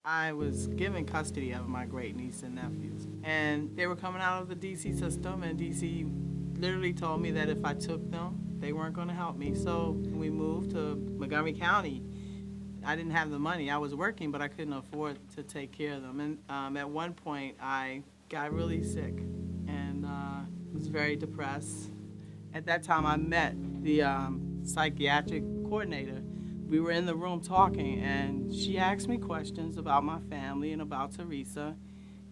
I was given custody of my great niece and nephews, and they were coming out of the DC system, and DC literally told me that if I took them, they weren't going to help me. So we moved to Montgomery County. I didn't have the money. I was working, but I couldn't afford to take care of them. And at one point, I got really sick and was very depressed. At that time, I met the psychiatric coordinator. We were in the room talking, and she asked me questions about my family and about Teresa,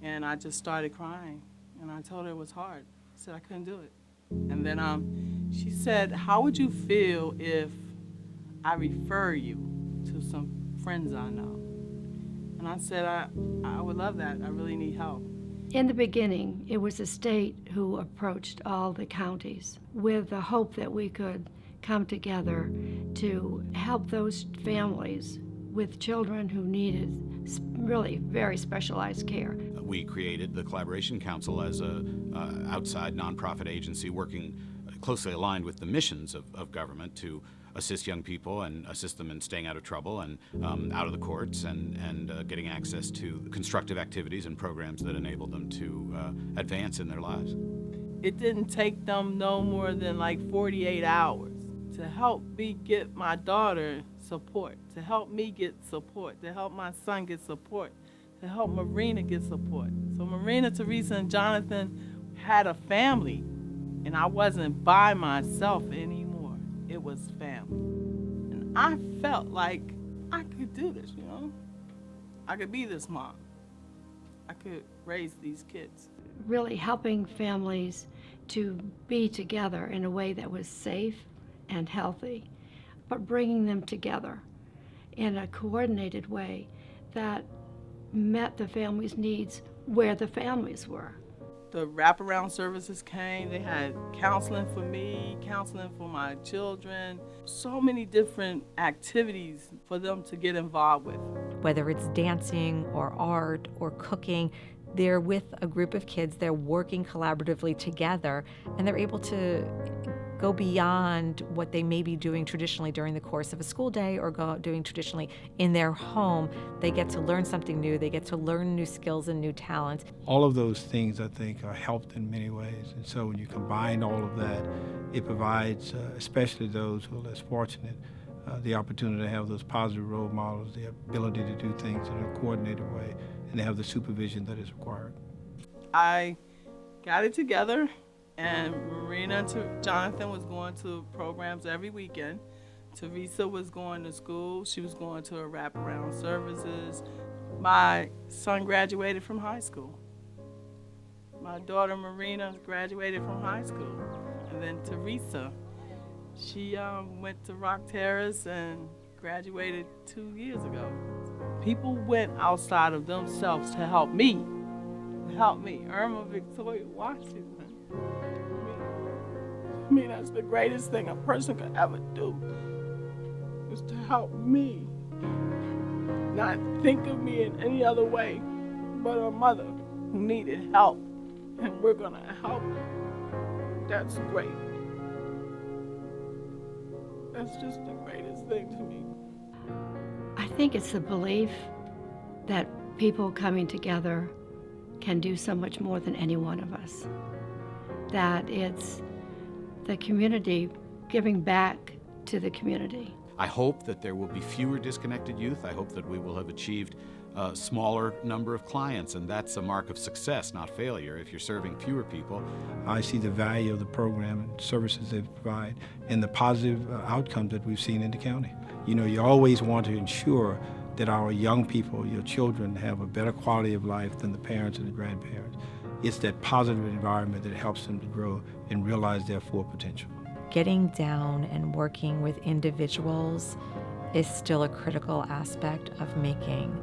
and I just started crying. And I told her it was hard. I said I couldn't do it. And then she said, how would you feel if I refer you to some friends I know? And I said, I would love that. I really need help. In the beginning, it was the state who approached all the counties with the hope that we could come together to help those families with children who needed really very specialized care. We created the Collaboration Council as an outside nonprofit agency working closely aligned with the missions of government to assist young people and assist them in staying out of trouble and out of the courts and getting access to constructive activities and programs that enable them to advance in their lives. It didn't take them no more than like 48 hours to help me get my daughter support, to help me get support, to help my son get support, to help Marina get support. So Marina, Teresa, and Jonathan had a family, and I wasn't by myself anymore. It was family. And I felt like I could do this, you know? I could be this mom. I could raise these kids. Really helping families to be together in a way that was safe and healthy, but bringing them together in a coordinated way that met the family's needs where the families were. The wraparound services came. They had counseling for me, counseling for my children, so many different activities for them to get involved with. Whether it's dancing or art or cooking, they're with a group of kids, they're working collaboratively together, and they're able to go beyond what they may be doing traditionally during the course of a school day or doing traditionally in their home. They get to learn something new, they get to learn new skills and new talents. All of those things, I think, are helped in many ways. And so when you combine all of that, it provides, especially those who are less fortunate, the opportunity to have those positive role models, the ability to do things in a coordinated way, and to have the supervision that is required. I got it together, and Marina and Jonathan was going to programs every weekend. Teresa was going to school. She was going to her wraparound services. My son graduated from high school. My daughter Marina graduated from high school. And then Teresa, she went to Rock Terrace and graduated 2 years ago. People went outside of themselves to help me. Irma Victoria Washington. I mean, that's the greatest thing a person could ever do, is to help me. Not think of me in any other way but a mother who needed help, and we're gonna help her. That's great. That's just the greatest thing to me. I think it's the belief that people coming together can do so much more than any one of us. That it's the community giving back to the community. I hope that there will be fewer disconnected youth. I hope that we will have achieved a smaller number of clients, and that's a mark of success, not failure, if you're serving fewer people. I see the value of the program and services they provide and the positive outcomes that we've seen in the county. You know, you always want to ensure that our young people, your children, have a better quality of life than the parents and the grandparents. It's that positive environment that helps them to grow and realize their full potential. Getting down and working with individuals is still a critical aspect of making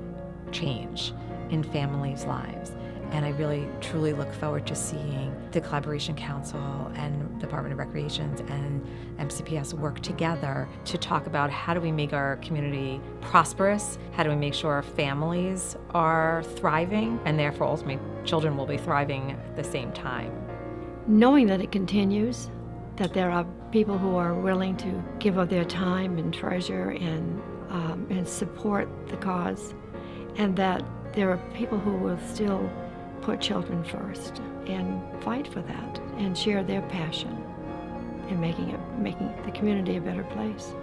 change in families' lives. And I really, truly look forward to seeing the Collaboration Council and Department of Recreations and MCPS work together to talk about how do we make our community prosperous, how do we make sure our families are thriving, and therefore ultimately children will be thriving at the same time. Knowing that it continues, that there are people who are willing to give of their time and treasure and support the cause, and that there are people who will still put children first and fight for that and share their passion in making the community a better place.